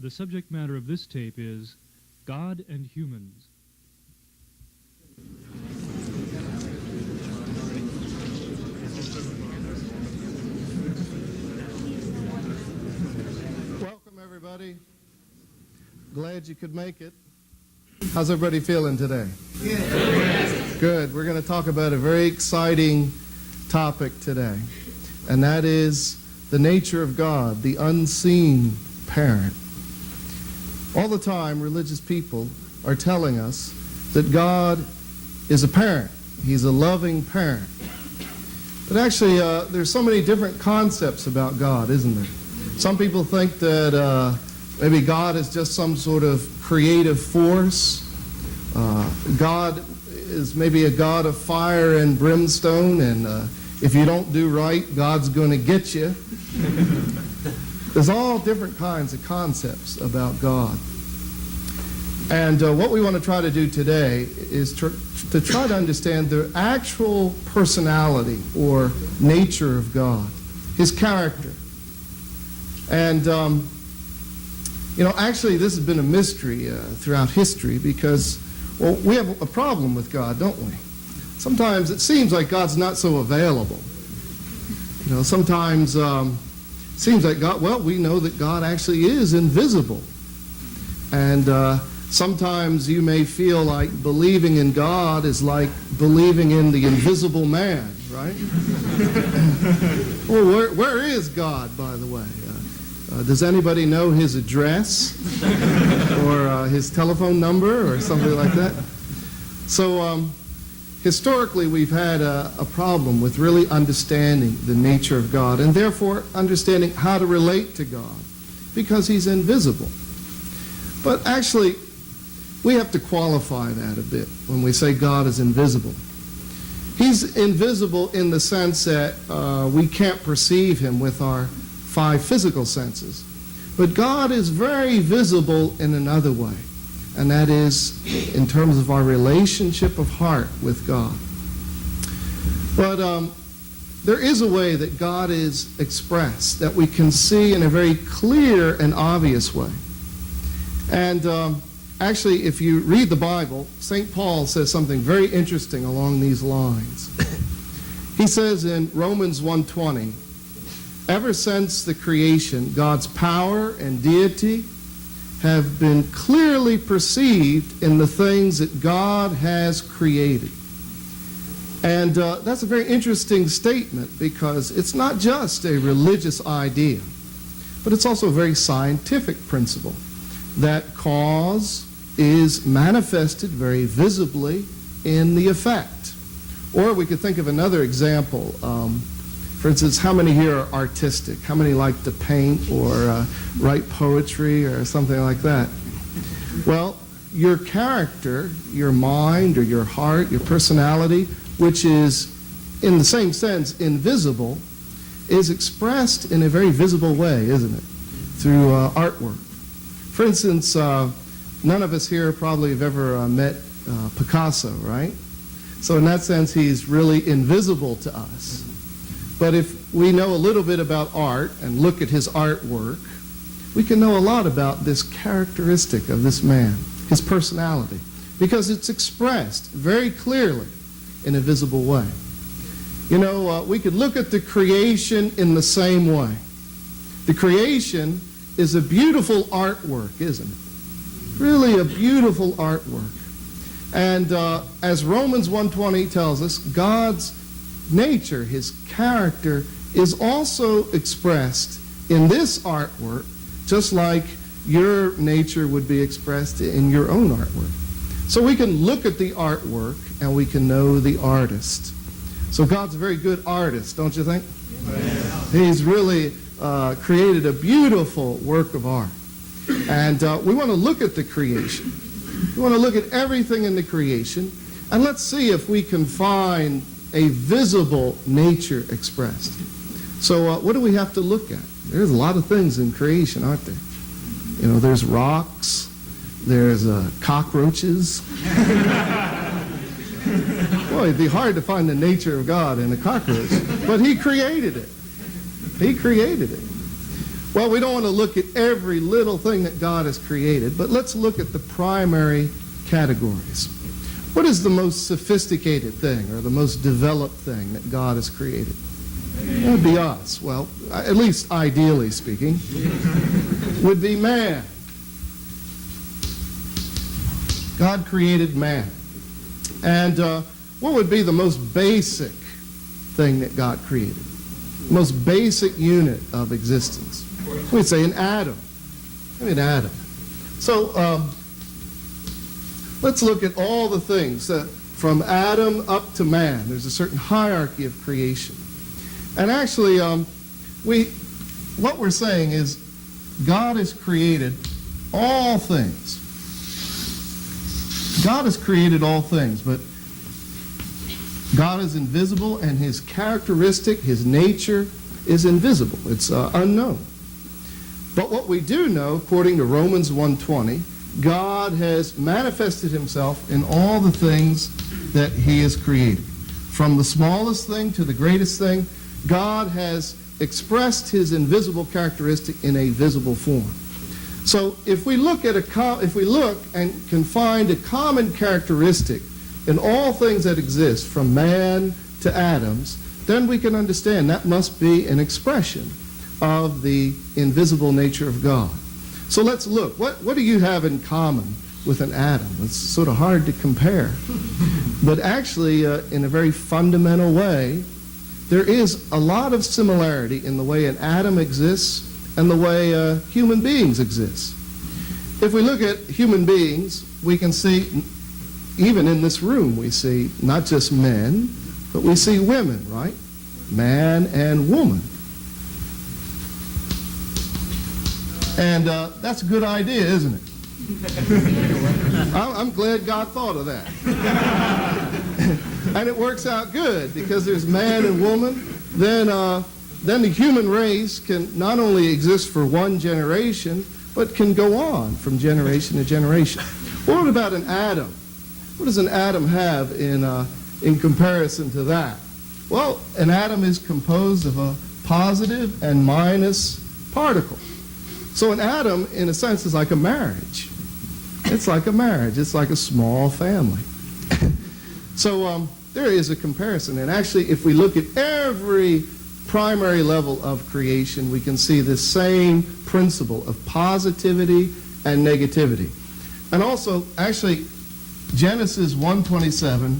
The subject matter of this tape is God and Humans. Welcome, everybody. Glad you could make it. How's everybody feeling today? Good. We're going to talk about a very exciting topic today, and that is the nature of God, the unseen parent. All the time, religious people are telling us that God is a parent. He's a loving parent. But actually, there's so many different concepts about God, isn't there? Some people think that maybe God is just some sort of creative force. God is maybe a God of fire and brimstone, and if you don't do right, God's going to get you. There's all different kinds of concepts about God. And what we want to try to do today is to try to understand the actual personality or nature of God, His character. And, actually this has been a mystery throughout history because, well, we have a problem with God, don't we? Sometimes it seems like God's not so available. Sometimes it seems like God, well, we know that God actually is invisible. And sometimes you may feel like believing in God is like believing in the invisible man, right? Well, where is God, by the way? Does anybody know his address or his telephone number or something like that? So historically, we've had a problem with really understanding the nature of God and therefore understanding how to relate to God because He's invisible. But actually, we have to qualify that a bit when we say God is invisible. He's invisible in the sense that we can't perceive Him with our 5 physical senses. But God is very visible in another way, and that is in terms of our relationship of heart with God. But there is a way that God is expressed that we can see in a very clear and obvious way. And actually, if you read the Bible, St. Paul says something very interesting along these lines. He says in Romans 1:20, ever since the creation, God's power and deity have been clearly perceived in the things that God has created. And that's a very interesting statement because it's not just a religious idea, but it's also a very scientific principle that cause is manifested very visibly in the effect. Or we could think of another example. For instance, how many here are artistic? How many like to paint or write poetry or something like that? Well, your character, your mind or your heart, your personality, which is in the same sense invisible, is expressed in a very visible way, isn't it? Through artwork. For instance, none of us here probably have ever met Picasso, right? So in that sense, he's really invisible to us. But if we know a little bit about art and look at his artwork, we can know a lot about this characteristic of this man, his personality, because it's expressed very clearly in a visible way. We could look at the creation in the same way. The creation is a beautiful artwork, isn't it? Really a beautiful artwork. And as Romans 1:20 tells us, God's nature, His character, is also expressed in this artwork, just like your nature would be expressed in your own artwork. So we can look at the artwork and we can know the artist. So God's a very good artist, don't you think? Yes. He's really created a beautiful work of art. And we want to look at the creation. We want to look at everything in the creation, and let's see if we can find a visible nature expressed. So what do we have to look at? There's a lot of things in creation, aren't there? There's rocks, there's cockroaches. Boy, it'd be hard to find the nature of God in a cockroach, but He created it. He created it. Well, we don't want to look at every little thing that God has created, but let's look at the primary categories. What is the most sophisticated thing or the most developed thing that God has created? That would be us. Well, at least ideally speaking, would be man. God created man. And what would be the most basic thing that God created? Most basic unit of existence? We'd say an atom. An atom. So let's look at all the things. From Adam up to man, there's a certain hierarchy of creation. And actually, what we're saying is God has created all things. God has created all things, but God is invisible, and his characteristic, his nature, is invisible. It's unknown. But what we do know, according to Romans 1:20, God has manifested himself in all the things that he has created. From the smallest thing to the greatest thing, God has expressed his invisible characteristic in a visible form. So if we look and can find a common characteristic in all things that exist, from man to atoms, then we can understand that must be an expression of the invisible nature of God. So let's look. What do you have in common with an atom? It's sort of hard to compare. But actually, in a very fundamental way, there is a lot of similarity in the way an atom exists and the way human beings exist. If we look at human beings, we can see, even in this room, we see not just men, but we see women, right? Man and woman. And that's a good idea, isn't it? I'm glad God thought of that. And it works out good, because there's man and woman. Then the human race can not only exist for one generation, but can go on from generation to generation. What about an atom? What does an atom have in comparison to that? Well, an atom is composed of a positive and minus particle. So an atom, in a sense, is like a marriage. It's like a marriage. It's like a small family. So there is a comparison. And actually, if we look at every primary level of creation, we can see the same principle of positivity and negativity. And also, actually, Genesis 1:27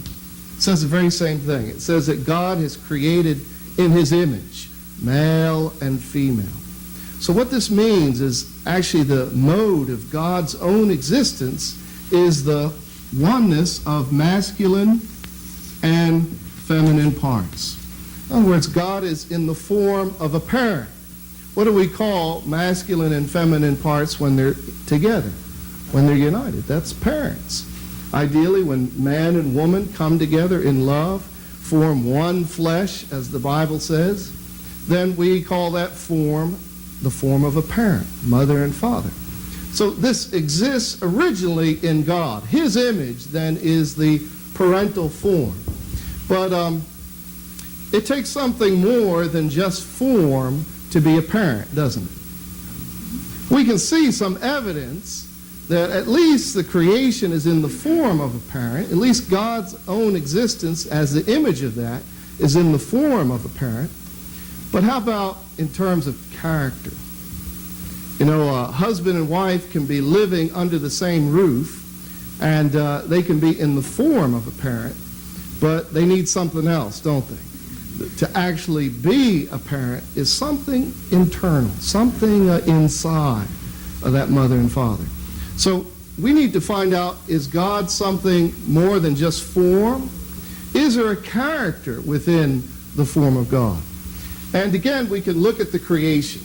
says the very same thing. It says that God has created in his image, male and female. So what this means is actually the mode of God's own existence is the oneness of masculine and feminine parts. In other words, God is in the form of a parent. What do we call masculine and feminine parts when they're together, when they're united? That's parents. Ideally, when man and woman come together in love, form one flesh, as the Bible says, then we call that form the form of a parent, mother and father. So this exists originally in God. His image then is the parental form. But it takes something more than just form to be a parent, doesn't it? We can see some evidence that at least the creation is in the form of a parent. At least God's own existence as the image of that is in the form of a parent. But how about in terms of character? You know, a husband and wife can be living under the same roof, and they can be in the form of a parent, but they need something else, don't they? To actually be a parent is something internal, something inside of that mother and father. So we need to find out, is God something more than just form? Is there a character within the form of God? And again, we can look at the creation.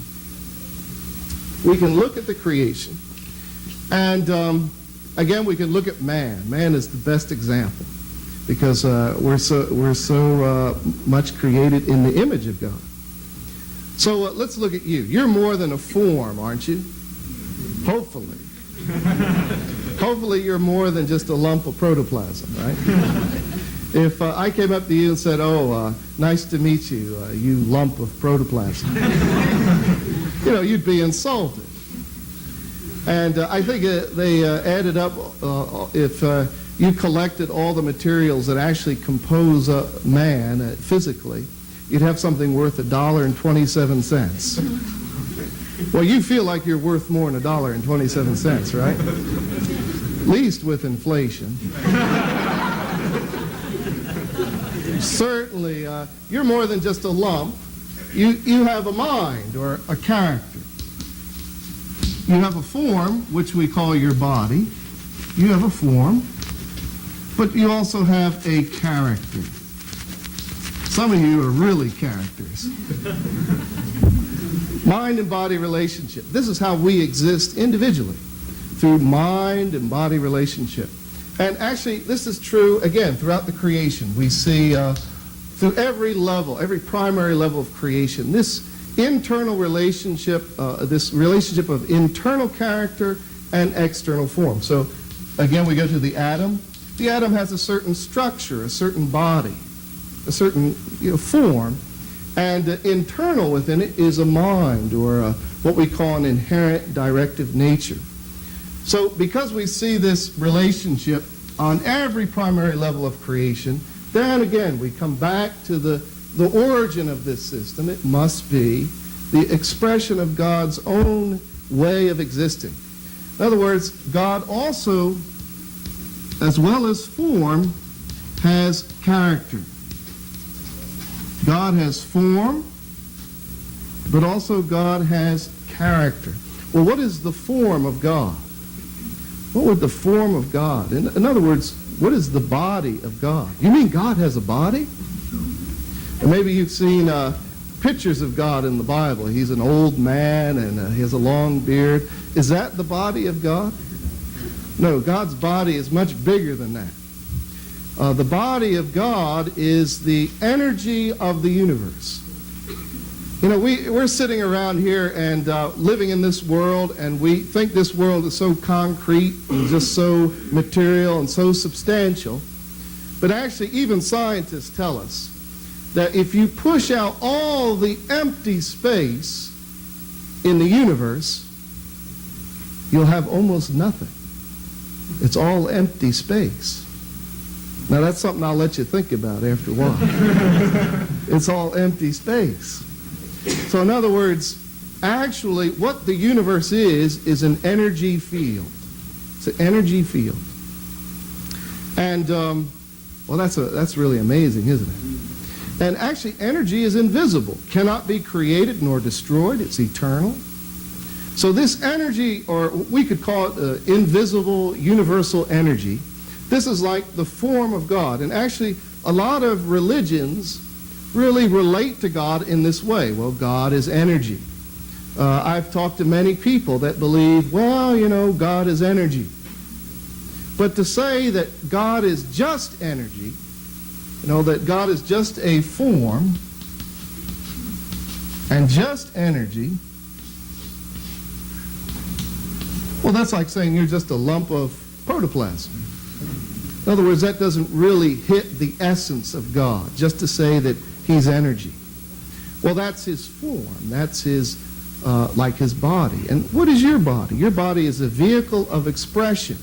We can look at the creation. And again, we can look at man. Man is the best example, because we're so much created in the image of God. So let's look at you. You're more than a form, aren't you? Hopefully. Hopefully you're more than just a lump of protoplasm, right? If I came up to you and said, "Oh, nice to meet you, you lump of protoplasm," you'd be insulted. And I think they added up, if you collected all the materials that actually compose a man physically, you'd have something worth $1.27. Well, you feel like you're worth more than $1.27, right? At least with inflation. Certainly, you're more than just a lump. You have a mind or a character. You have a form, which we call your body. You have a form, but you also have a character. Some of you are really characters. Mind and body relationship. This is how we exist individually, through mind and body relationship. And actually, this is true, again, throughout the creation. We see through every level, every primary level of creation, this internal relationship, this relationship of internal character and external form. So, again, we go to the atom. The atom has a certain structure, a certain body, a certain form, and internal within it is a mind, or what we call an inherent directive nature. So because we see this relationship on every primary level of creation, then again we come back to the origin of this system. It must be the expression of God's own way of existing. In other words, God also, as well as form, has character. God has form, but also God has character. Well, what is the form of God? What would the form of God? In other words, what is the body of God? You mean God has a body? And maybe you've seen pictures of God in the Bible. He's an old man and he has a long beard. Is that the body of God? No, God's body is much bigger than that. The body of God is the energy of the universe. We're sitting around here and living in this world, and we think this world is so concrete and just so material and so substantial. But actually, even scientists tell us that if you push out all the empty space in the universe, you'll have almost nothing. It's all empty space. Now, that's something I'll let you think about after a while. It's all empty space. So in other words, actually what the universe is an energy field. It's an energy field. And, well, that's really amazing, isn't it? And actually, energy is invisible, cannot be created nor destroyed. It's eternal. So this energy, or we could call it invisible, universal energy, this is like the form of God. And actually, a lot of religions really relate to God in this way. Well, God is energy. I've talked to many people that believe, well, God is energy. But to say that God is just energy, that God is just a form and just energy, well, that's like saying you're just a lump of protoplasm. In other words, that doesn't really hit the essence of God, just to say that he's energy. Well, that's his form. That's his, like his body. And what is your body? Your body is a vehicle of expression.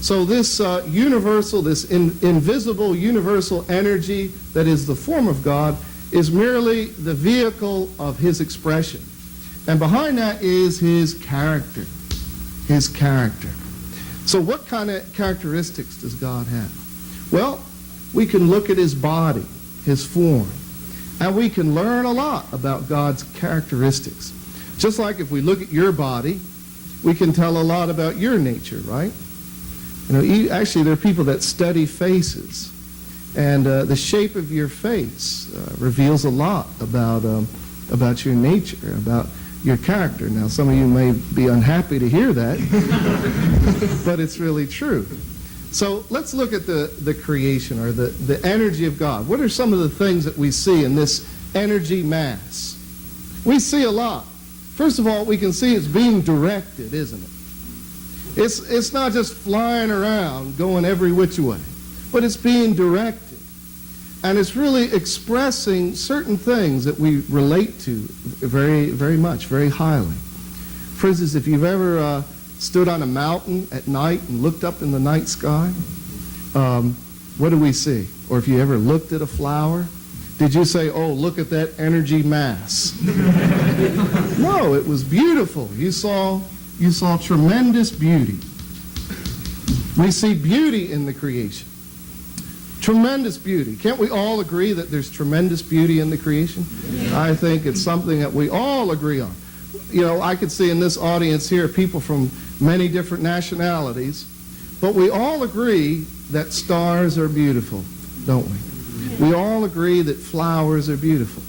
So this universal, this invisible universal energy that is the form of God is merely the vehicle of his expression. And behind that is his character. His character. So what kind of characteristics does God have? Well, we can look at his body, his form, and we can learn a lot about God's characteristics. Just like if we look at your body, we can tell a lot about your nature, right? Actually, there are people that study faces, and the shape of your face reveals a lot about your nature, about your character. Now, some of you may be unhappy to hear that, but it's really true. So let's look at the creation, or the energy of God. What are some of the things that we see in this energy mass? We see a lot. First of all, we can see it's being directed, isn't it? It's not just flying around, going every which way. but it's being directed. And it's really expressing certain things that we relate to very, very much, very highly. For instance, if you've ever stood on a mountain at night and looked up in the night sky, what do we see? Or if you ever looked at a flower, did you say, oh, look at that energy mass? No, it was beautiful. You saw tremendous beauty. We see beauty in the creation. Tremendous beauty. Can't we all agree that there's tremendous beauty in the creation? Yeah. I think it's something that we all agree on. You know, I could see in this audience here people from many different nationalities, but we all agree that stars are beautiful, don't we? Yeah. We all agree that flowers are beautiful.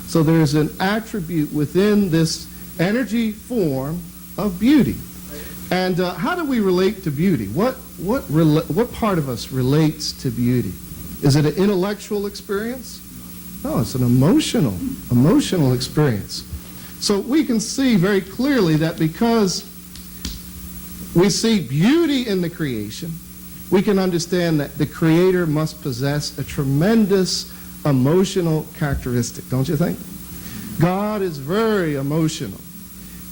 So there's an attribute within this energy form of beauty. And how do we relate to beauty? What part of us relates to beauty? Is it an intellectual experience? No, it's an emotional experience. So we can see very clearly that because we see beauty in the creation, we can understand that the Creator must possess a tremendous emotional characteristic, don't you think? God is very emotional.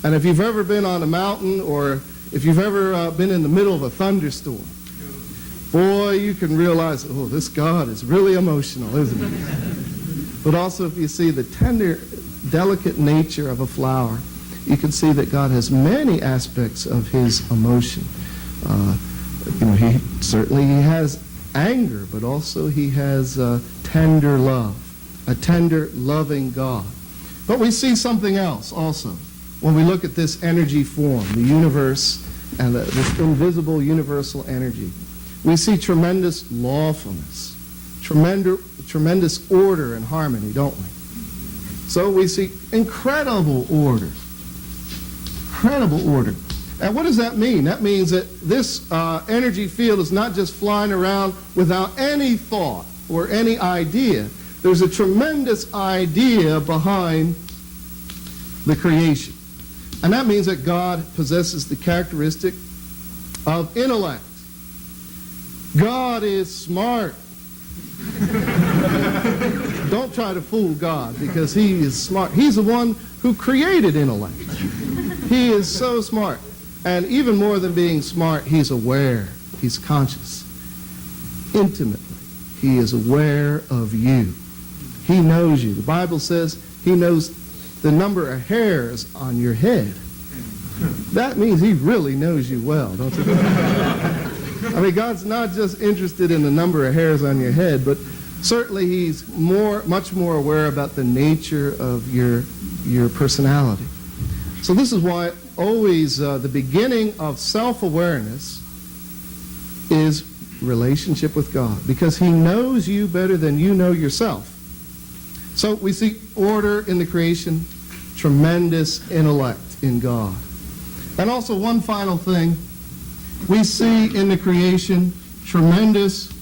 And if you've ever been on a mountain or if you've ever been in the middle of a thunderstorm, boy, you can realize, oh, this God is really emotional, isn't he? But also if you see the tender, delicate nature of a flower, you can see that God has many aspects of his emotion. He has anger, but also he has tender love, a tender, loving God. But we see something else also when we look at this energy form, the universe, and this invisible universal energy. We see tremendous lawfulness, tremendous order and harmony, don't we? So we see incredible order. Incredible order. And what does that mean? That means that this energy field is not just flying around without any thought or any idea. There's a tremendous idea behind the creation. And that means that God possesses the characteristic of intellect. God is smart. Don't try to fool God because he is smart. He's the one who created intellect. He is so smart. And even more than being smart, he's aware. He's conscious. Intimately, he is aware of you. He knows you. The Bible says he knows the number of hairs on your head. That means he really knows you well, don't you think? I mean, God's not just interested in the number of hairs on your head, but certainly he's much more aware about the nature of your personality. So this is why always the beginning of self-awareness is relationship with God, because he knows you better than you know yourself. So we see order in the creation, tremendous intellect in God. And also one final thing, we see in the creation tremendous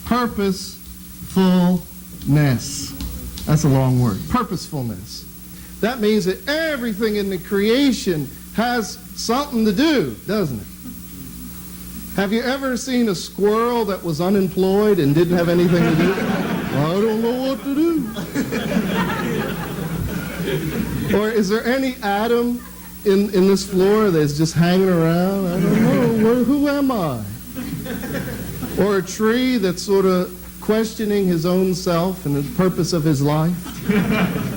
purposefulness. That's a long word. Purposefulness. That means that everything in the creation has something to do, doesn't it? Have you ever seen a squirrel that was unemployed and didn't have anything to do? I don't know what to do. Or is there any atom in this floor that's just hanging around? I don't know. Who am I? Or a tree that's sort of questioning his own self and the purpose of his life?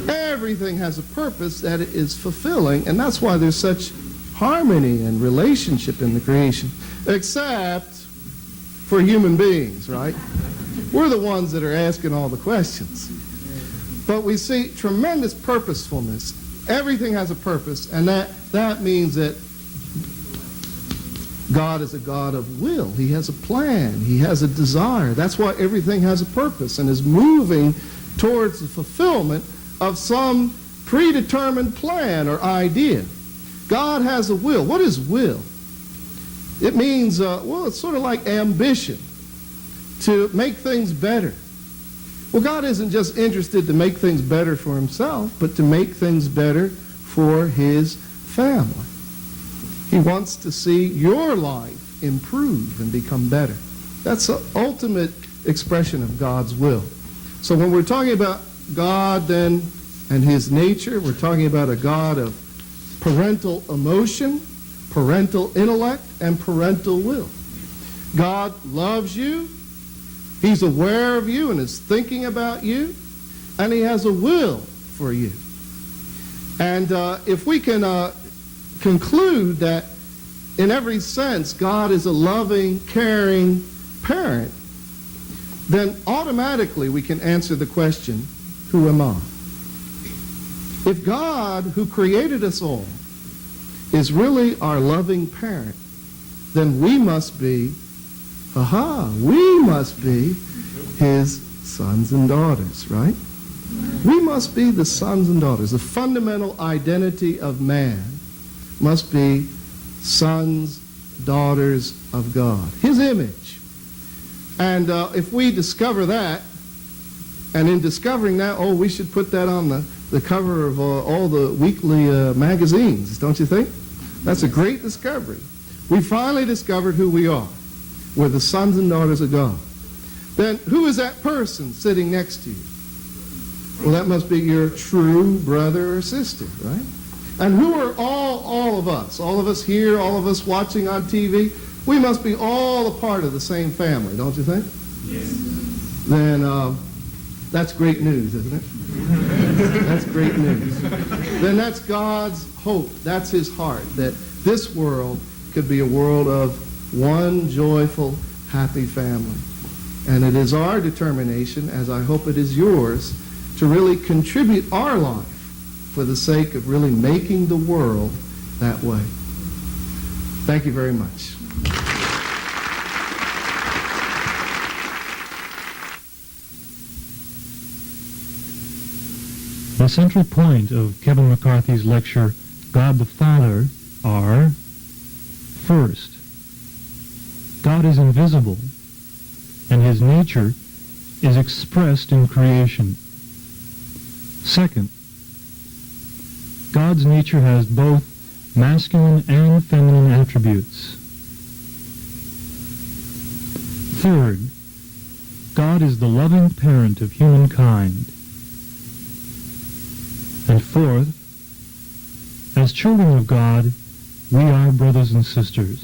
Everything has a purpose that it is fulfilling, and that's why there's such harmony and relationship in the creation, except for human beings, right? We're the ones that are asking all the questions. But we see tremendous purposefulness. Everything has a purpose, and that means that God is a God of will. He has a plan. He has a desire. That's why everything has a purpose and is moving towards the fulfillment of some predetermined plan or idea. God has a will. What is will? It means, it's sort of like ambition, to make things better. Well, God isn't just interested to make things better for himself, but to make things better for his family. He wants to see your life improve and become better. That's the ultimate expression of God's will. So when we're talking about God then and his nature, we're talking about a God of parental emotion, parental intellect, and parental will. God loves you. He's aware of you and is thinking about you. And he has a will for you. And if we can conclude that in every sense God is a loving, caring parent, then automatically we can answer the question, who am I? If God, who created us all, is really our loving parent, then we must be, we must be his sons and daughters, right? We must be the sons and daughters. The fundamental identity of man must be sons, daughters of God, his image. And if we discover that, and in discovering that, we should put that on the cover of all the weekly magazines, don't you think? That's a great discovery. We finally discovered who we are. We're the sons and daughters of God. Then who is that person sitting next to you? Well, that must be your true brother or sister, right? And who are all of us? All of us here, all of us watching on TV? We must be all a part of the same family, don't you think? Yes. Then that's great news, isn't it? That's great news. Then that's God's hope. That's his heart, that this world could be a world of one joyful, happy family. And it is our determination, as I hope it is yours, to really contribute our life for the sake of really making the world that way. Thank you very much. The central point of Kevin McCarthy's lecture, God the Father, are, first, God is invisible, and his nature is expressed in creation. Second, God's nature has both masculine and feminine attributes. Third, God is the loving parent of humankind. And fourth, as children of God, we are brothers and sisters.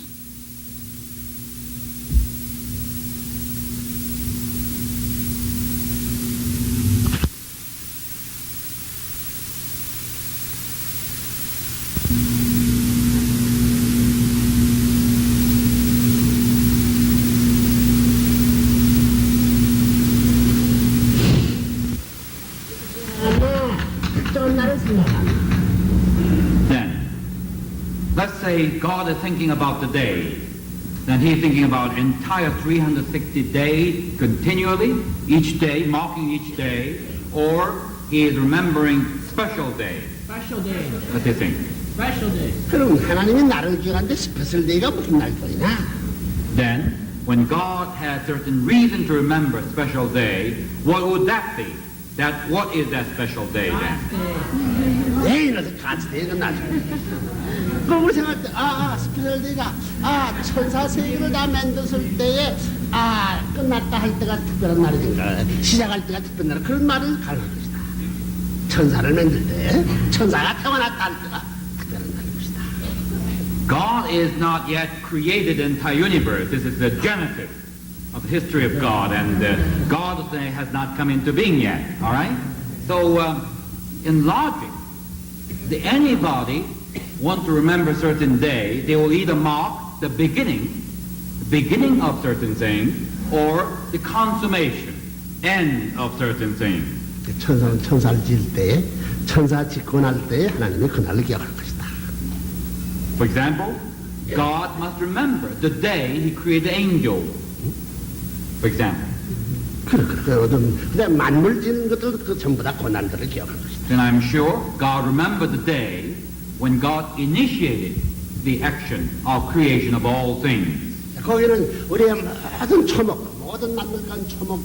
God is thinking about the day, then he's thinking about entire 360 days continually, each day, marking each day, or he is remembering special days. Special day. What do you think? Special day. 그럼 하나님이 나를 기억하는데 스페셜 데이가 무슨 날 거냐? Then, when God has certain reason to remember a special day, what would that be? What is that special day then? 내일은 가츠데이가 나중에. 그럼 우리 생각할 때, 스페셜 데이가, 천사 세계를 다 만들었을 때에, 끝났다 할 때가 특별한 날이니까, 시작할 때가 특별한 날, 그런 말을 가능할 것이다. 천사를 만들 때, 천사가 태어났다 할 때가 특별한 날일 것이다. God is not yet created the entire universe. This is the genesis of the history of God, and God has not come into being yet, all right? So, in logic, anybody want to remember a certain day, they will either mark the beginning of certain things, or the consummation, end of certain things. 천사는 천사를 지을 때, 천사 짓고 날 때 하나님이 그날을 기억할 것이다. For example, God must remember the day he created the angel. For example. 그래. 만물 짓는 것들 그 전부 다 고난들을 기억할 것이다. Then I'm sure God remembered the day when God initiated the action of creation of all things. 거기는 우리의 모든 초목, 모든 만물간 초목,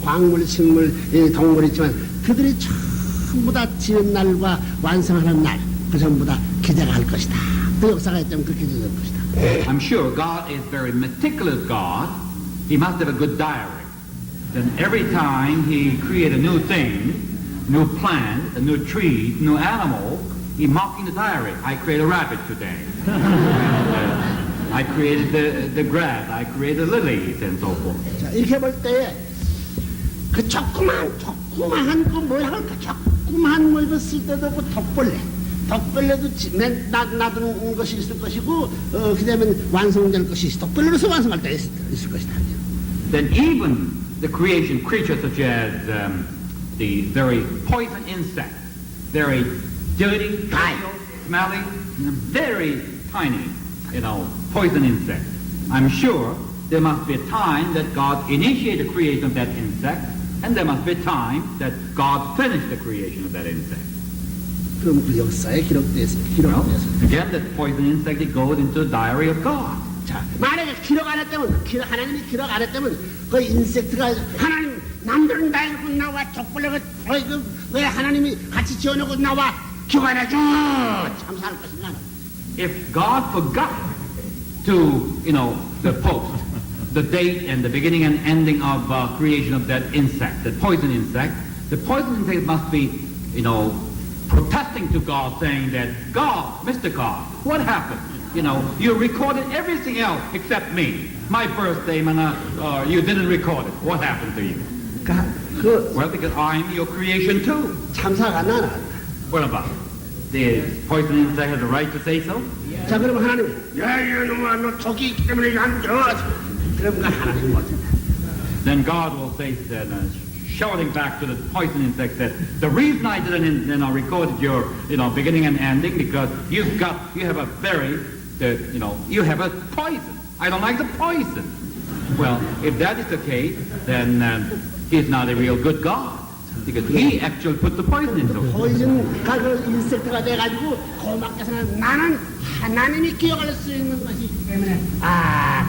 광물, 식물, 동물이 있지만 그들이 전부 다 지은 날과 완성하는 날, 그 전부 다 기대가 할 것이다. 그 역사가 있다면 그렇게 될 것이다. I'm sure God is very meticulous God, he must have a good diary. Then every time he create a new thing, new plant, a new tree, new animal, he mark in the diary. I create a rabbit today. I created the grass. I created lilies and so forth. 자, 이렇게 볼 때 그 조그만 그 뭐야 할까 조그만 뭐 입었을 때도 그 덕벌레도 놔두는 것이 있을 것이고 그다음에 완성될 것이 덕벌레로서 완성할 때 있을 것이다. Then even the creatures such as the very poison insects, very dirty, vile, smelly, very tiny, poison insects. I'm sure there must be a time that God initiated the creation of that insect, and there must be a time that God finished the creation of that insect. 그럼 그 역사에 기록돼서. Again, that poison insect, it goes into the diary of God. 자, 만약에 기록 안 했다면, 하나님이 기록 안 했다면 그 인섹트가 하나님 남들은 다 읽고 나와 족벌레가 왜 하나님이 같이 지어놓고 나와 기록 안 해줘 참사할 것인가? If God forgot to, the post, the date and the beginning and ending of creation of that insect, the poison insect must be, protesting to God, saying that, God, Mr. God, what happened? You recorded everything else except me. My birthday, you didn't record it. What happened to you? Well, because I'm your creation too. 참사가 나나. What about? The poison insect has a right to say so? 자, 그럼 하나님, 이놈아, 너 저기 있기 때문에 안 줘. 그럼 하나님 못해. Then God will say, shouting back to the poison insect, that the reason I didn't, recorded your, beginning and ending, because you have a poison. I don't like the poison. Well, if that is the case, then he's not a real good God, because he actually put the poison into it. 포이즌가 그 인섹트가 돼가지고 고맙게서는 나는 하나님이 기억할 수 있는 것이기 때문에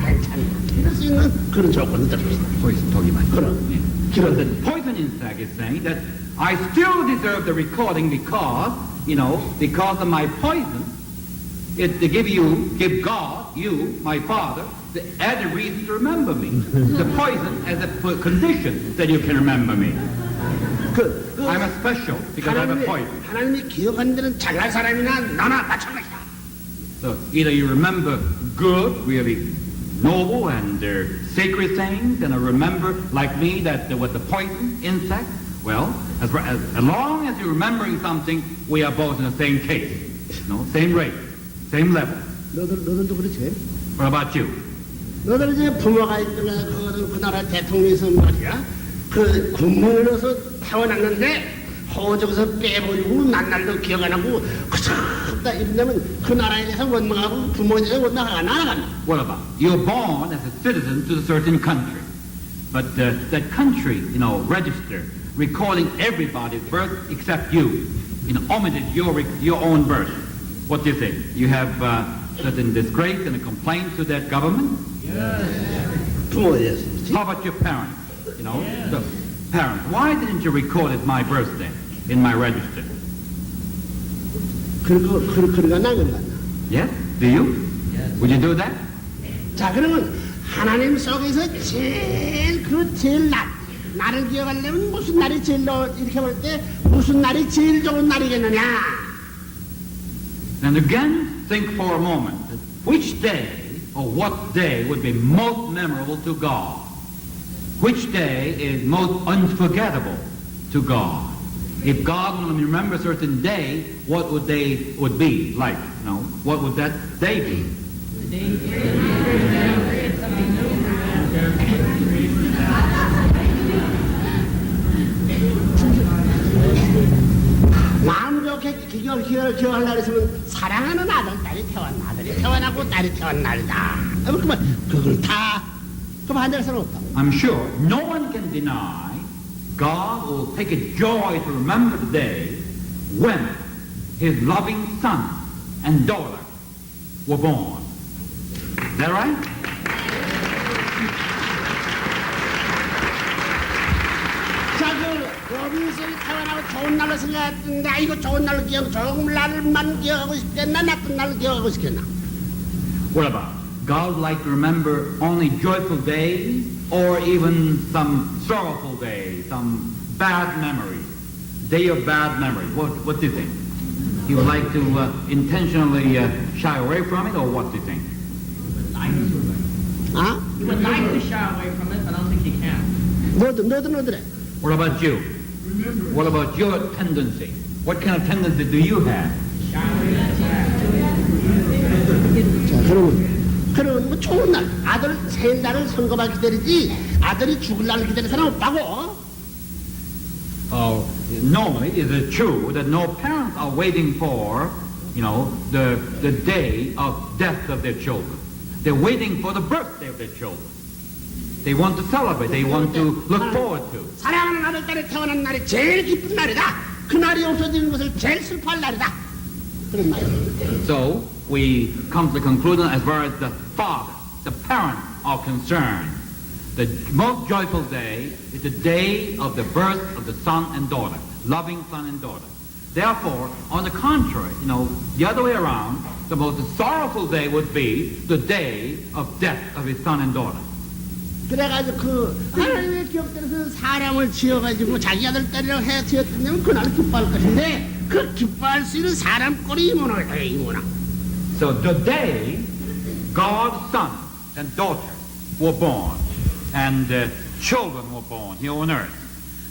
괜찮다. 이럴 수 있는 그런 조건을 들었습니다. Poison, talking 그럼 the poison insect is saying that I still deserve the recording because of my poison, to give God, you, my Father, the added reason to remember me. The poison as a condition that you can remember me. I'm a special because I'm a poison. 하나님이 기억한 데는 잘난 사람이나 나나 마찬가지다. So either you remember good, really noble and sacred things, and I remember, like me, that with the poison insect. Well, as long as you're remembering something, we are both in the same case, same rate, same level. 너들도 그렇지? What about you? 너들 이제 부모가 있으면 그 나라 대통령에서 말이야. 그 군무원에서 태어났는데 호적에서 빼버리고 난날도 기억 안 하고 그렇다 이러면 그 나라에 대해서 원망하고 부모에 대해서 원망하가 나아간다. What about? You're born as a citizen to a certain country, but that country, register, recording everybody's birth except you, omitted your own birth. What do you think? You have certain disgrace and a complaint to that government? 부모에 대해서. How about your parents? The parents. Why didn't you record my birthday in my register? 그러가 나겠나? Yes? Do you? Yes. Would you do that? 자, 그러면 하나님 속에서 제일 나를 기억하려면 무슨 날이 제일 이렇게 볼 때 무슨 날이 제일 좋은 날이겠느냐? And again, think for a moment. Which day or what day would be most memorable to God? Which day is most unforgettable to God? If God wanted to remember a certain day, what would day would be like? What would that day be? 마음 좋게 기억하려고 했으면 사랑하는 아들이 태어나고 딸이 태어난 날이다. 그걸 다 반대할 수는 없다. I'm sure no one can deny God will take a joy to remember the day when his loving son and daughter were born. Is that right? 자, 그 로빈슨이 태어나고 좋은 날로 생각했는데 이거 좋은 날로 좋은 날만 기억하고 싶겠나 나쁜 날로 기억하고 싶겠나? What about? God would like to remember only joyful days or even some sorrowful days, some bad memories, day of bad memories. What do you think? He would like to intentionally shy away from it, or what do you think? 아? You would like to shy away from it, but I don't think you can. 너도. What about you? What about your tendency? What kind of tendency do you have? 자, 그러면 뭐 좋은 날, 아들 생날을 선거만 기다리지 아들이 죽을 날을 기다리는 사람 없다고. Normally, is it true that no parents are waiting for, the day of death of their children? They're waiting for the birthday of their children. They want to celebrate. They want to look forward to. 사랑하는 아들 딸이 태어난 날이 제일 기쁜 날이다. 그 날이 없어지는 것을 제일 슬퍼할 날이다. 그런 말이에요. So we come to the conclusion as far as the father, the parents are concerned. The most joyful day is the day of the birth of the son and daughter, loving son and daughter. Therefore, on the contrary, the other way around, the most sorrowful day would be the day of death of his son and daughter. 그래가지고 하나님의 기억대로서 사람을 지어가지고 자기 아들 딸이라고 해 지었다면 그날을 기뻐할 것인데 그 기뻐할 수 있는 사람 꼴이 이모나. So the day God's son and daughter were born and children were born here on earth,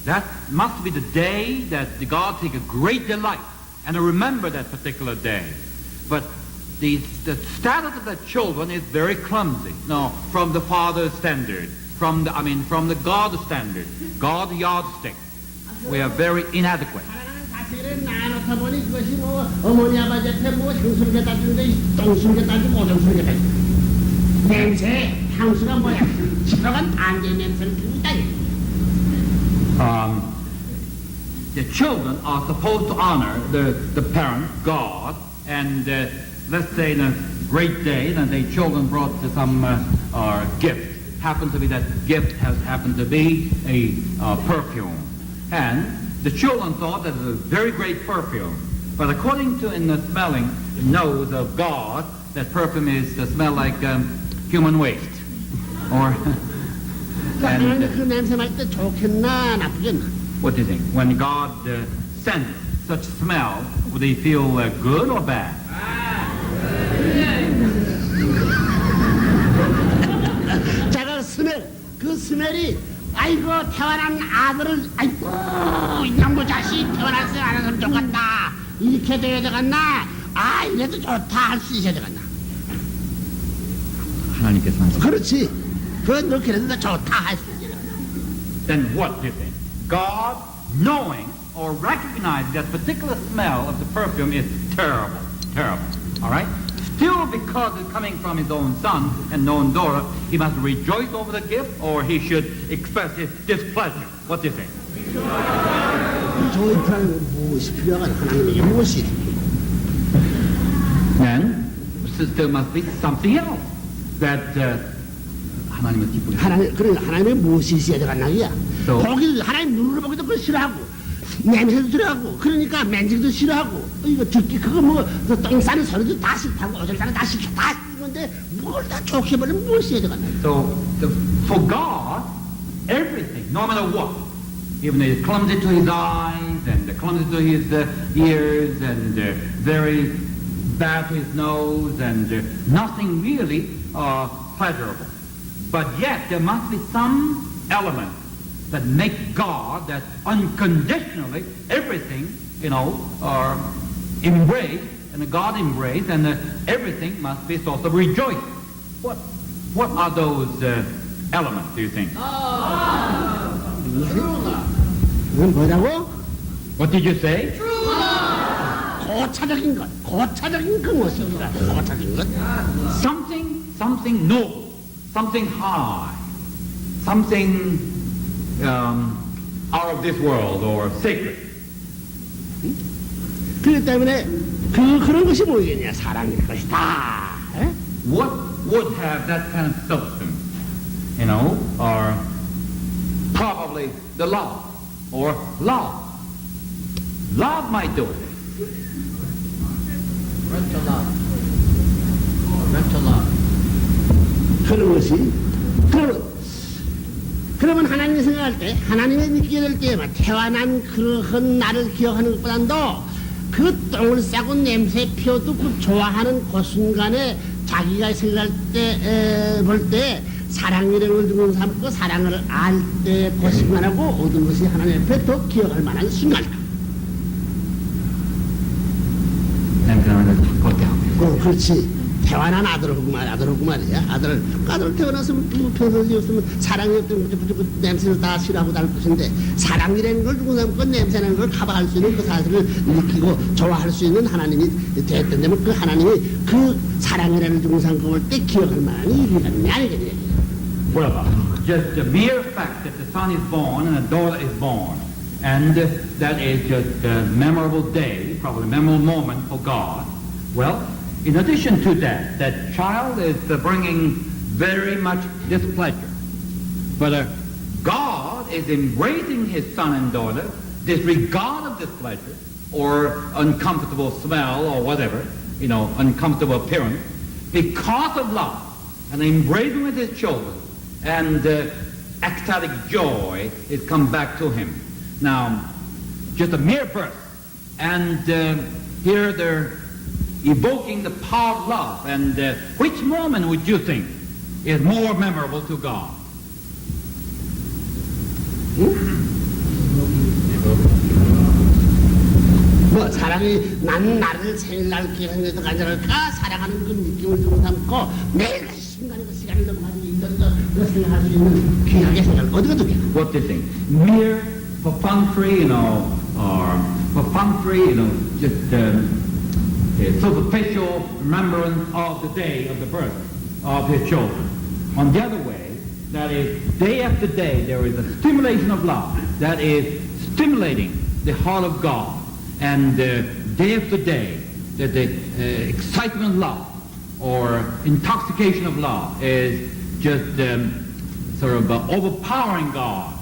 that must be the day that God take a great delight and to remember that particular day. But the status of the children is very clumsy. No, from the father's standard, from the God standard, God yardstick, we are very inadequate. 사실은 나눠다 보니 그것이 뭐 어머니 아버지한테 뭐 향수를 갖다 주는데 똥수를 갖다 주고 오줌수를 갖다 주고 냄새 향수가 뭐야? 시커먼 반개 냄새를 주고 있다. The children are supposed to honor the parent, God, and let's say in a great day that the children brought some gift. Happened to be that gift has happened to be a perfume, and the children thought that it was a very great perfume. But according to in the smelling nose of God, that perfume is to smell like human waste, or. 하나님 그 냄새 맡을 때 좋겠나 나쁘겠나? What do you think? When God sends such smell, would they feel good or bad? 자, 그 스멜이 아이고 태어난 아들을 아이고 이놈의 자식 태어났어요 안 했으면 좋겠다 이렇게 돼야 되겠나? 아 이래도 좋다 할 수 있어야 되겠나? 하나님께서 하신. 그렇지. 그건 너 그래도 좋다 할 수 있어야 되겠나? Then what do you think? God, knowing or recognizing that particular smell of the perfume is terrible, all right? Still, because it's coming from his own son and own daughter, he must rejoice over the gift, or he should express his displeasure. What do you think? 조이프라는 무엇이 필요하냐? 하나님에게 무엇이? Then there must be something else that 하나님을 기쁘게. 하나님의 무엇이 있어야 되겠나 이야? So, 거기 하나님 눈으로 보기도 그걸 싫어하고 냄새도 싫어하고 그러니까 맨지도 싫어하고 이거 듣기 그거 뭐똥 싸는 소리도 다 싫다고 어쩔 싸는 다 싫다 다 싫은데 뭘 다 좋게 버리면 무엇이 해야 되겠나? So for God, everything, no matter what, even it's clumsy to his eyes and clumsy to his ears and very bad to his nose and nothing really pleasurable. But yet there must be some element that make God that unconditionally everything, embrace and God embrace and everything must be a source of rejoicing. What are those elements, do you think? 이건 뭐라고? What did you say? 고차적인 그 무엇입니까? 고차적인 것? Something noble, something high, something out of this world or sacred. 그렇기 때문에 그런 것이 뭐겠냐? 사랑일 것이다. 에? What would have that kind of substance, or probably the love, or love. Love might do it. Run to love. 그것이 그러면 하나님이 생각할 때 하나님의 믿게 될 때에만 태어난 그러한 나를 기억하는 것보다도 그 똥을 싸고 냄새 피워도 그 좋아하는 그 순간에 자기가 생각할 때 볼 때 사랑이라는 걸 두고 삼고 사랑을 알 때 그 순간하고 얻은 것이 하나님 앞에 더 기억할 만한 순간이다. 그렇지. 태어난 아들하고 말이야. 아들 태어났으면 평소였으면 사랑이 없으면 냄새를 다 싫어하고 다닐 것인데 사랑이라는 걸 두고 삼고 냄새라는 걸 커버할 수 있는 그 사실을 느끼고 좋아할 수 있는 하나님이 됐던데면 그 하나님이 그 사랑이라는 두고 삼고 볼 때 기억할 만한 일이 아니겠냐. What about just the mere fact that the son is born and a daughter is born, and that is just a memorable day, probably a memorable moment for God. Well, in addition to that, that child is bringing very much displeasure. But God is embracing his son and daughter, disregard of displeasure, or uncomfortable smell, or whatever, uncomfortable appearance, because of love, and embracing with his children, and ecstatic joy is come back to him. Now, just a mere birth, and here they're evoking the power of love, and which moment would you think is more memorable to God? 뭐 사랑이 난 나를 생일날 기억하는 것도 가져갈까 사랑하는 그 느낌을 두고 삼고 매일 그 순간에 그 시간을 넘어가지고 있던 그 생각할 수 있는 귀하게 생각을 어디가 두게? What do you think? Mere perfunctory, or perfunctory, just a superficial remembrance of the day of the birth of his children. On the other way, that is, day after day, there is a stimulation of love that is stimulating the heart of God. And day after day, that the excitement of love or intoxication of love is just sort of overpowering God.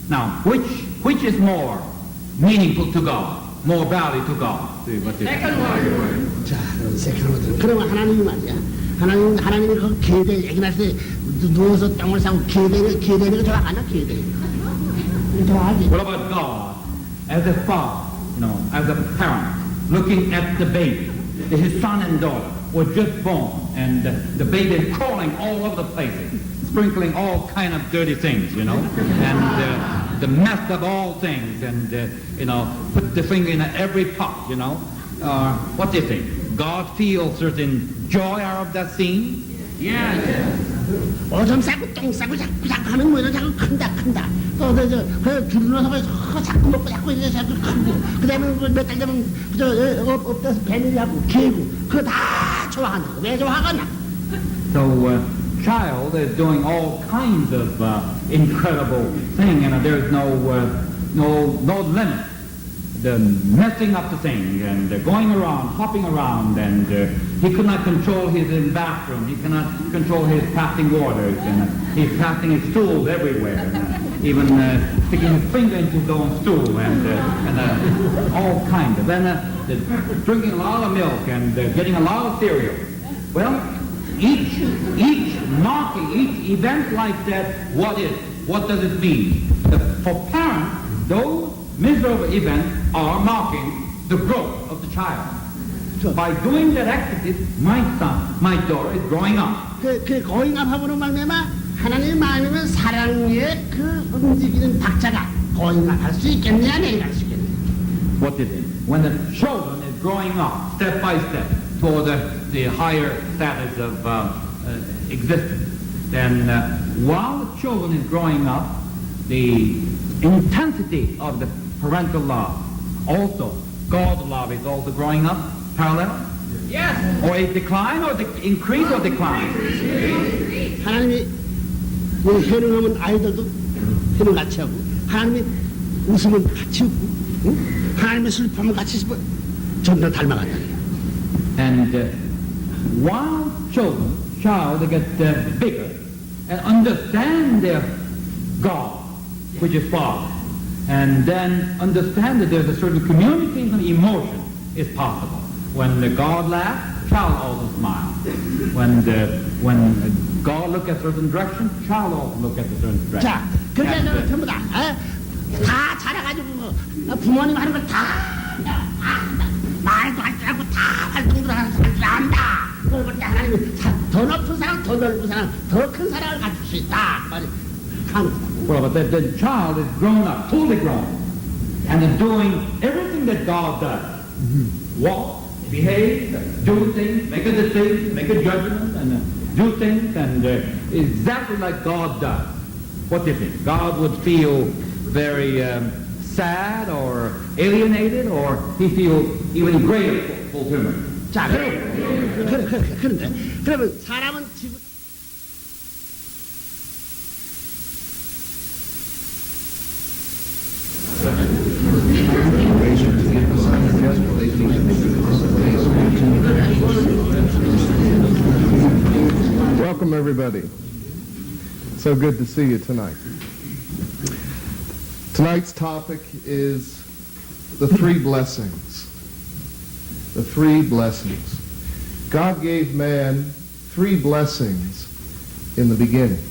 Now, which is more meaningful to God, more value to God? Second one. 자, 세컨 워드. 그러면 하나님이 말이야. 하나님이 그 개대 애기 낳을 때 누워서 똥을 싸고 개대는 거 좋아하나? 개대. 좋아하지. What about God as a father, as a parent, looking at the baby, his son and daughter were just born, and the baby is crawling all over the place, sprinkling all kind of dirty things, and the mess of all things, and put the finger in every pot, what do you think? God feels certain joy out of that scene? Yes. 오줌 싸고 똥 싸고 자꾸 하는 모양은 자꾸 큰다. 또 그 줄눈서 자꾸 먹고 자꾸 이제 자꾸 크고 그다음에 몇 달 되면 없다서 배늘하고 개고 그거 다 좋아한다. 왜 좋아하겠나? So child is doing all kinds of incredible things, and there's no limit. The messing up the thing, and going around, hopping around, and he could not control his bathroom. He cannot control his passing waters, and he's passing his stools everywhere, and even sticking his finger into his own stool, and all kinds of. And drinking a lot of milk and getting a lot of cereal. Well, each knocking, each event like that, what does it mean? For parents, those miserable events are marking the growth of the child. By doing that activity, my son, my daughter is growing up. 그 고잉업하고는 말미암아 하나님의 마음이면 사랑의 그 움직이는 박자가 고잉업할 수 있겠느냐 내려갈 수 있겠느냐. What is it? When the children is growing up, step by step, toward the higher status of existence, then while the children is growing up, the intensity of the parental love, also God's love is also growing up, parallel? Yes. Or a decline, or increase, or decline? 하나님이 현응하면 아이들도 현응 같이 하고 하나님이 웃으면 같이 웃고 하나님의 슬픔을 같이 슬퍼 전부 다 닮아간다. And while child gets bigger and understand their God, which is Father, and then understand that there's a certain communication of emotion is possible. When God laughs, child also smiles. When God look at certain direction, child also look at a certain direction. 자, 그러니까 And, 너는 전부 다 자라가지고 부모님 하는 걸 다 말도 할 줄 알고 다 활동도 할 줄 안다. 그걸 볼 때 하나님은 더 높은 사랑, 더 넓은 사랑, 더 큰 사랑을 가질 수 있다. 말이 하는 거다. well, but the child is grown up, fully grown, and is doing everything that God does. Walk, behave, do things, make a decision, make a judgment, and do things, and exactly like God does. What do you think? God would feel very sad or alienated, or he feel even greater fulfillment? 자, 그런데 그러면 사람은 지금 Welcome, everybody. So good to see you tonight. Tonight's topic is the three blessings. The three blessings. God gave man three blessings in the beginning.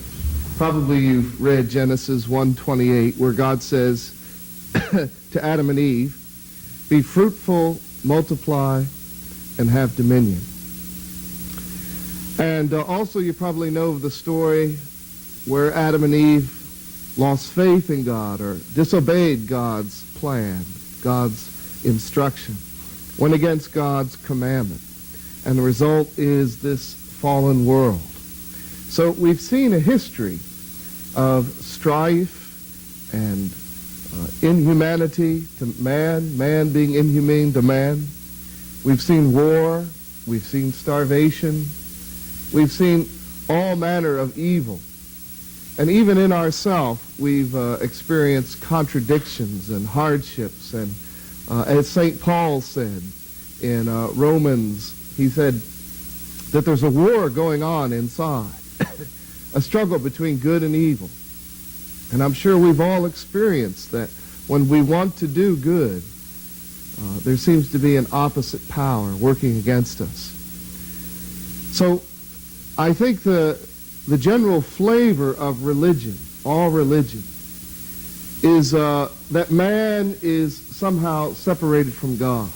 Probably you've read Genesis 1:28, where God says to Adam and Eve, "Be fruitful, multiply, and have dominion." And also you probably know of the story where Adam and Eve lost faith in God or disobeyed God's plan, God's instruction, went against God's commandment. And the result is this fallen world. So we've seen a history of strife and inhumanity to man, man being inhumane to man. We've seen war, we've seen starvation, we've seen all manner of evil. And even in ourselves, we've experienced contradictions and hardships. And as St. Paul said in Romans, he said that there's a war going on inside, a struggle between good and evil. And I'm sure we've all experienced that when we want to do good, there seems to be an opposite power working against us. So I think the general flavor of religion, all religion, is that man is somehow separated from God,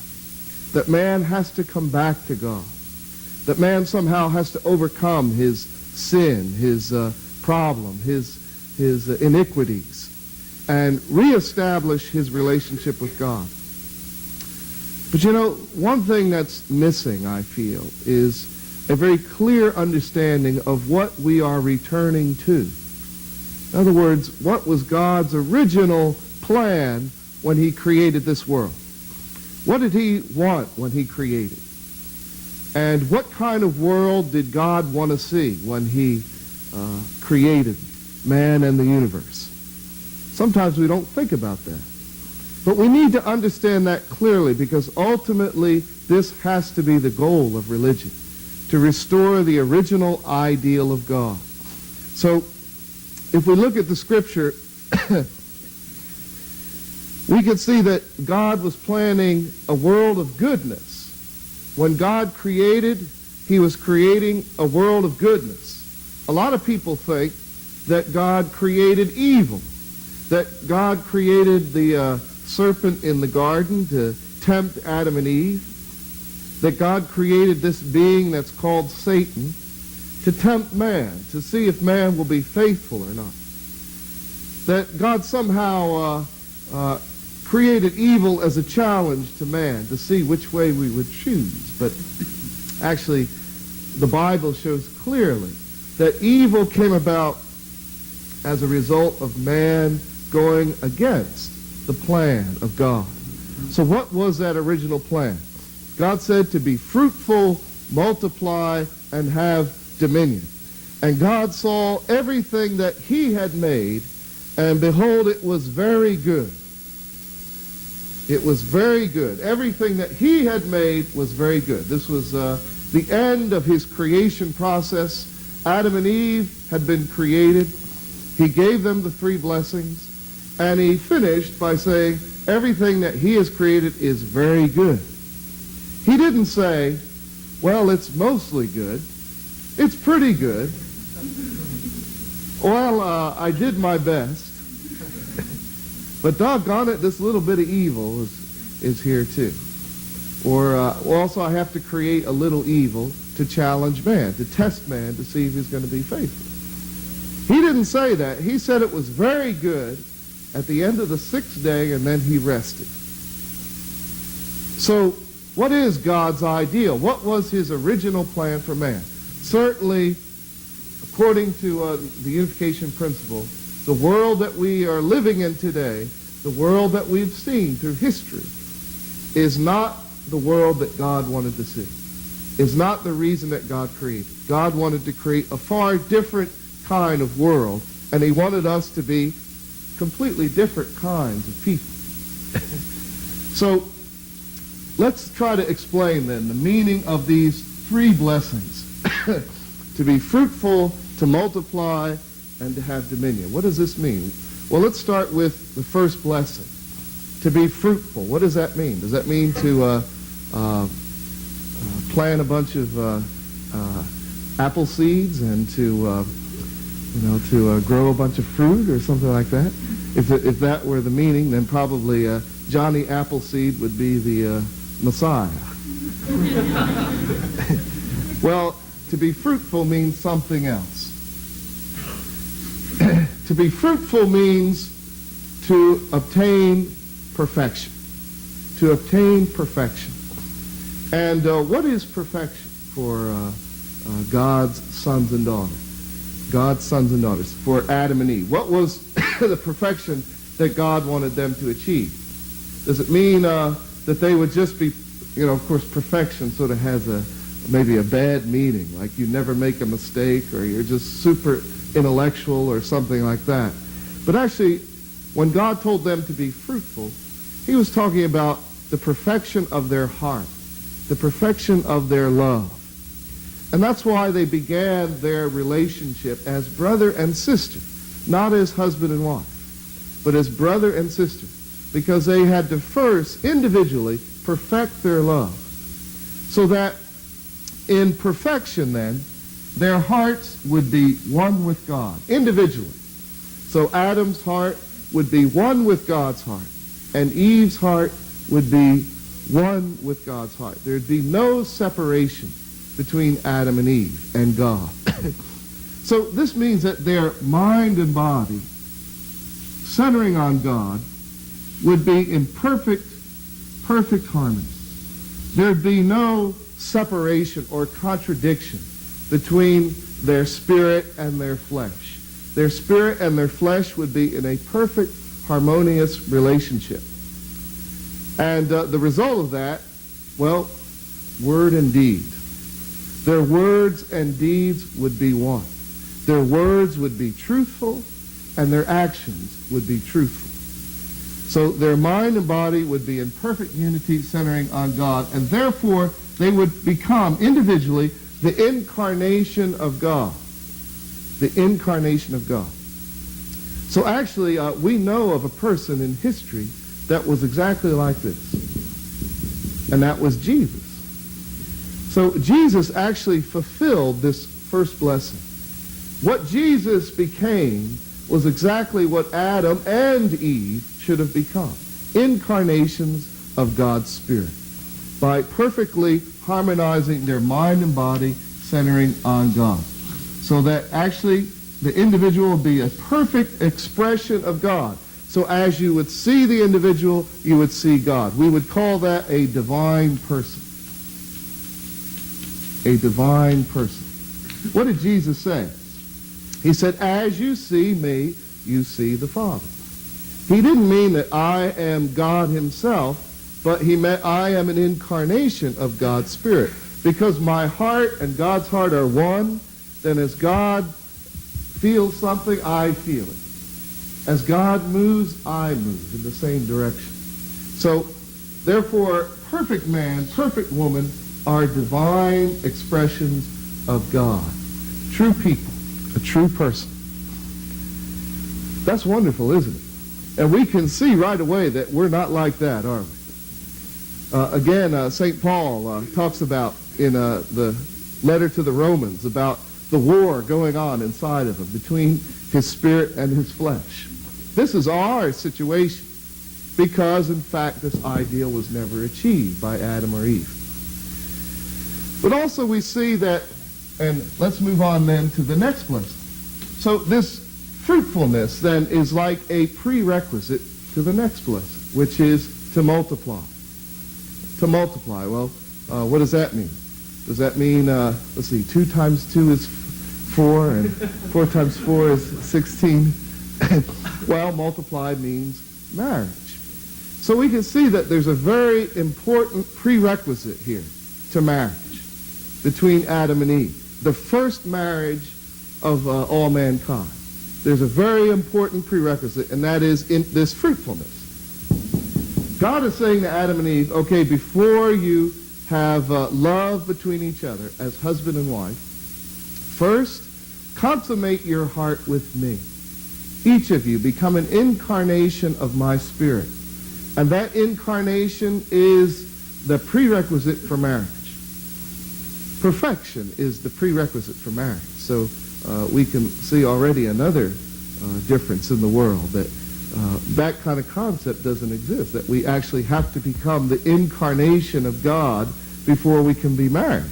that man has to come back to God, that man somehow has to overcome his sin, his problem, his iniquities, and reestablish his relationship with God. But you know, one thing that's missing, I feel, is a very clear understanding of what we are returning to. In other words, what was God's original plan when he created this world? What did he want when he created? And what kind of world did God want to see when he created man and the universe? Sometimes we don't think about that. But we need to understand that clearly, because ultimately this has to be the goal of religion, to restore the original ideal of God. So if we look at the scripture, we can see that God was planning a world of goodness. When God created, he was creating a world of goodness. A lot of people think that God created evil, that God created the serpent in the garden to tempt Adam and Eve, that God created this being that's called Satan to tempt man, to see if man will be faithful or not. That God somehow created evil as a challenge to man to see which way we would choose. But actually, the Bible shows clearly that evil came about as a result of man going against the plan of God. So what was that original plan? God said to be fruitful, multiply, and have dominion. And God saw everything that he had made, and behold, it was very good. It was very good. Everything that he had made was very good. This was the end of his creation process. Adam and Eve had been created. He gave them the three blessings, and he finished by saying, everything that he has created is very good. He didn't say, well, it's mostly good. It's pretty good. Well, I did my best. But doggone it, this little bit of evil is here too. Or also I have to create a little evil to challenge man, to test man to see if he's going to be faithful. He didn't say that. He said it was very good at the end of the sixth day, and then he rested. So what is God's ideal? What was his original plan for man? Certainly, according to the Unification Principle, the world that we are living in today, the world that we've seen through history, is not the world that God wanted to see. Is not the reason that God created. God wanted to create a far different kind of world, and he wanted us to be completely different kinds of people. So let's try to explain then the meaning of these three blessings. To be fruitful, to multiply, and to have dominion. What does this mean? Well, let's start with the first blessing. To be fruitful. What does that mean? Does that mean to plant a bunch of apple seeds and to grow a bunch of fruit or something like that? If that were the meaning, then probably Johnny Appleseed would be the Messiah. Well, to be fruitful means something else. To be fruitful means to obtain perfection. To obtain perfection. And what is perfection for God's sons and daughters? God's sons and daughters, for Adam and Eve. What was the perfection that God wanted them to achieve? Does it mean that they would just be, of course, perfection sort of has maybe a bad meaning, like you never make a mistake or you're just super intellectual or something like that. But actually, when God told them to be fruitful, he was talking about the perfection of their heart, the perfection of their love. And that's why they began their relationship as brother and sister, not as husband and wife, but as brother and sister, because they had to first individually perfect their love, so that in perfection then, their hearts would be one with God, individually. So Adam's heart would be one with God's heart, and Eve's heart would be one with God's heart. There'd be no separation between Adam and Eve and God. So this means that their mind and body, centering on God, would be in perfect harmony. There'd be no separation or contradiction between their spirit and their flesh. Their spirit and their flesh would be in a perfect, harmonious relationship. And the result of that, well, word and deed. Their words and deeds would be one. Their words would be truthful, and their actions would be truthful. So their mind and body would be in perfect unity, centering on God, and therefore they would become individually the incarnation of God. The incarnation of God. So actually, we know of a person in history that was exactly like this, and that was Jesus. So Jesus actually fulfilled this first blessing. What Jesus became was exactly what Adam and Eve should have become, incarnations of God's Spirit, by perfectly harmonizing their mind and body, centering on God, so that actually the individual will be a perfect expression of God. So as you would see the individual, you would see God. We would call that a divine person. A divine person. What did Jesus say? He said, as you see me, you see the Father. He didn't mean that I am God himself, but he meant I am an incarnation of God's Spirit. Because my heart and God's heart are one, then as God feels something, I feel it. As God moves, I move in the same direction. So, therefore, perfect man, perfect woman are divine expressions of God. True people, a true person. That's wonderful, isn't it? And we can see right away that we're not like that, are we? Again, St. Paul talks about in the letter to the Romans about the war going on inside of him between his spirit and his flesh. This is our situation because, in fact, this ideal was never achieved by Adam or Eve. But also we see that, and let's move on then to the next blessing. So this fruitfulness then is like a prerequisite to the next blessing, which is to multiply. To multiply. Well, what does that mean? Does that mean, let's see, 2 times 2 is 4, and 4 times 4 is 16? Well, multiply means marriage. So we can see that there's a very important prerequisite here to marriage between Adam and Eve. The first marriage of all mankind. There's a very important prerequisite, and that is in this fruitfulness. God is saying to Adam and Eve, okay, before you have love between each other as husband and wife, first, consummate your heart with me. Each of you become an incarnation of my spirit. And that incarnation is the prerequisite for marriage. Perfection is the prerequisite for marriage. So we can see already another difference in the world, that that kind of concept doesn't exist, that we actually have to become the incarnation of God before we can be married.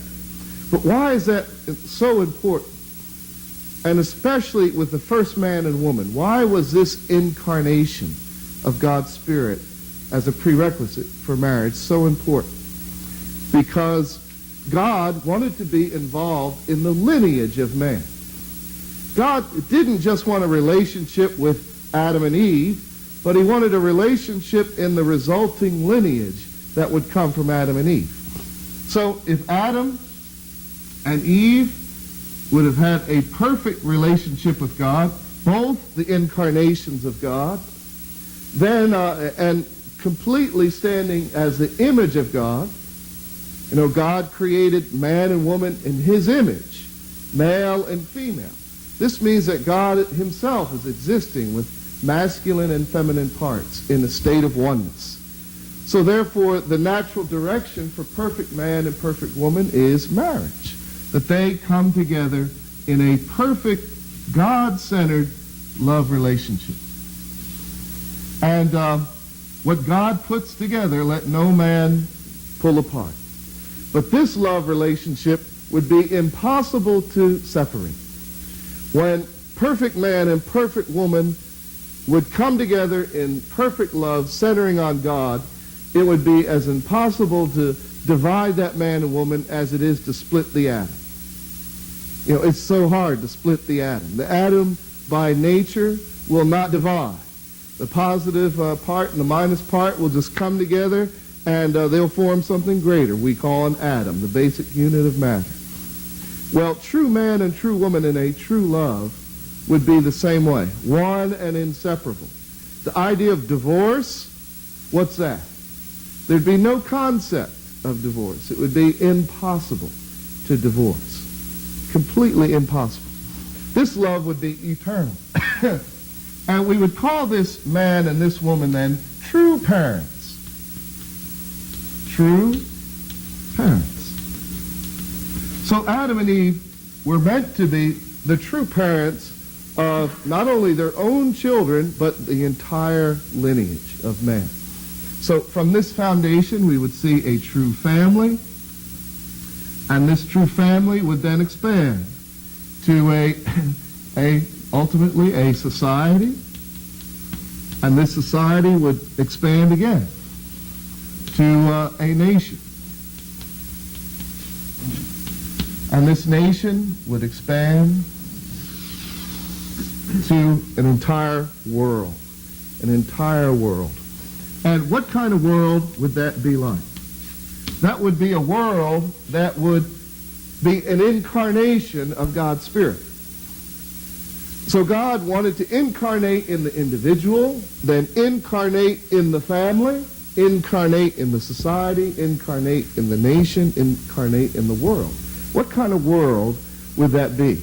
But why is that so important? And especially with the first man and woman, why was this incarnation of God's Spirit as a prerequisite for marriage so important? Because God wanted to be involved in the lineage of man. God didn't just want a relationship with Adam and Eve, but he wanted a relationship in the resulting lineage that would come from Adam and Eve. So if Adam and Eve would have had a perfect relationship with God, both the incarnations of God, then and completely standing as the image of God, you know, God created man and woman in his image, male and female. This means that God himself is existing with masculine and feminine parts in a state of oneness. So therefore, the natural direction for perfect man and perfect woman is marriage, that they come together in a perfect, God-centered love relationship. And what God puts together, let no man pull apart. But this love relationship would be impossible to separate. When perfect man and perfect woman would come together in perfect love, centering on God, it would be as impossible to divide that man and woman as it is to split the atom. You know, it's so hard to split the atom. The atom, by nature, will not divide. The positive part and the minus part will just come together, and they'll form something greater we call an atom, the basic unit of matter. Well, true man and true woman in a true love would be the same way, one and inseparable. The idea of divorce, what's that? There'd be no concept of divorce. It would be impossible to divorce. Completely impossible. This love would be eternal. And we would call this man and this woman then true parents. True parents. So Adam and Eve were meant to be the true parents of not only their own children, but the entire lineage of man. So from this foundation, we would see a true family, and this true family would then expand to ultimately a society, and this society would expand again to a nation. And this nation would expand to an entire world. An entire world. And what kind of world would that be like? That would be a world that would be an incarnation of God's Spirit. So God wanted to incarnate in the individual, then incarnate in the family, incarnate in the society, incarnate in the nation, incarnate in the world. What kind of world would that be?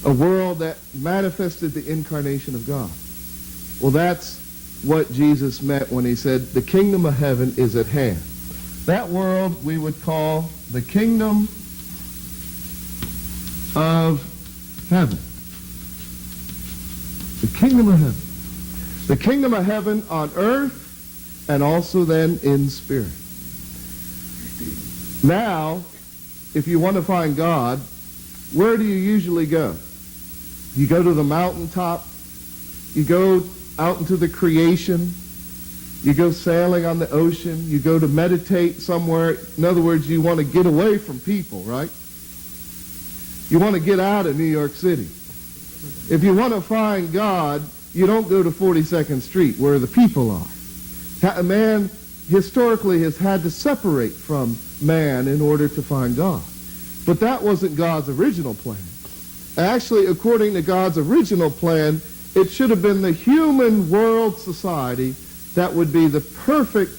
A world that manifested the incarnation of God. Well, that's what Jesus meant when he said, the kingdom of heaven is at hand. That world we would call the kingdom of heaven. The kingdom of heaven. The kingdom of heaven on earth and also then in spirit. Now, if you want to find God, where do you usually go? You go to the mountaintop. You go out into the creation. You go sailing on the ocean. You go to meditate somewhere. In other words, you want to get away from people, right? You want to get out of New York City. If you want to find God, you don't go to 42nd Street where the people are. A man historically has had to separate from man in order to find God. But that wasn't God's original plan. Actually, according to God's original plan, it should have been the human world society that would be the perfect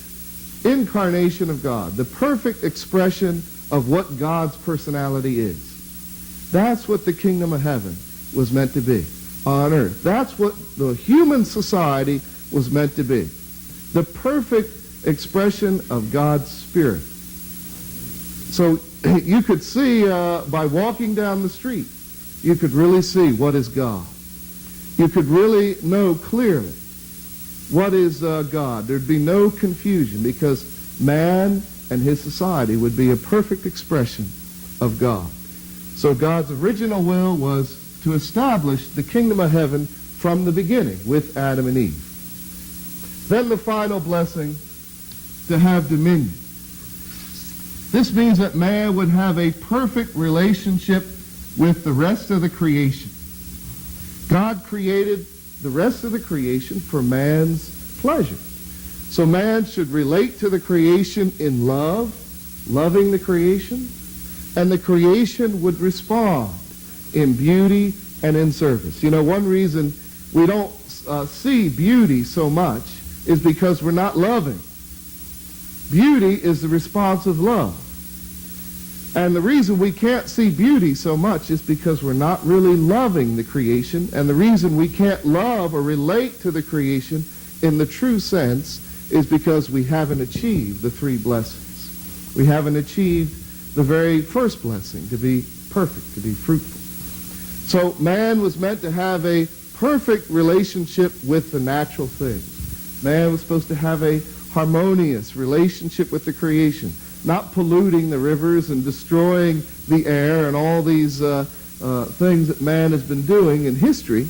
incarnation of God, the perfect expression of what God's personality is. That's what the kingdom of heaven was meant to be on earth. That's what the human society was meant to be. The perfect expression of God's Spirit. So you could see by walking down the street, you could really see what is God. You could really know clearly what is God. There'd be no confusion because man and his society would be a perfect expression of God. So God's original will was to establish the kingdom of heaven from the beginning with Adam and Eve. Then the final blessing, to have dominion. This means that man would have a perfect relationship with the rest of the creation. God created the rest of the creation for man's pleasure. So man should relate to the creation in love, loving the creation, and the creation would respond in beauty and in service. You know, one reason we don't see beauty so much is because we're not loving. Beauty is the response of love. And the reason we can't see beauty so much is because we're not really loving the creation. And the reason we can't love or relate to the creation in the true sense is because we haven't achieved the three blessings. We haven't achieved the very first blessing, to be perfect, to be fruitful. So man was meant to have a perfect relationship with the natural things. Man was supposed to have a harmonious relationship with the creation, not polluting the rivers and destroying the air and all these things that man has been doing in history,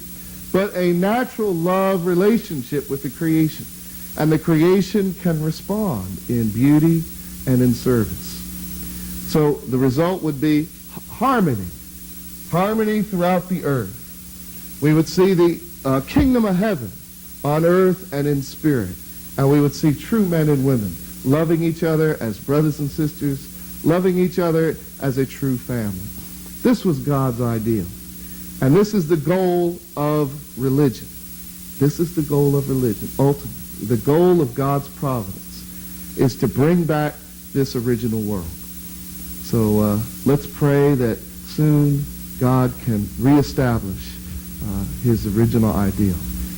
but a natural love relationship with the creation. And the creation can respond in beauty and in service. So the result would be harmony. Harmony throughout the earth. We would see the kingdom of heaven on earth and in spirit. And we would see true men and women loving each other as brothers and sisters, loving each other as a true family. This was God's ideal. And this is the goal of religion. This is the goal of religion. Ultimately, the goal of God's providence is to bring back this original world. So let's pray that soon God can reestablish his original ideal.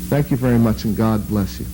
Thank you very much, and God bless you.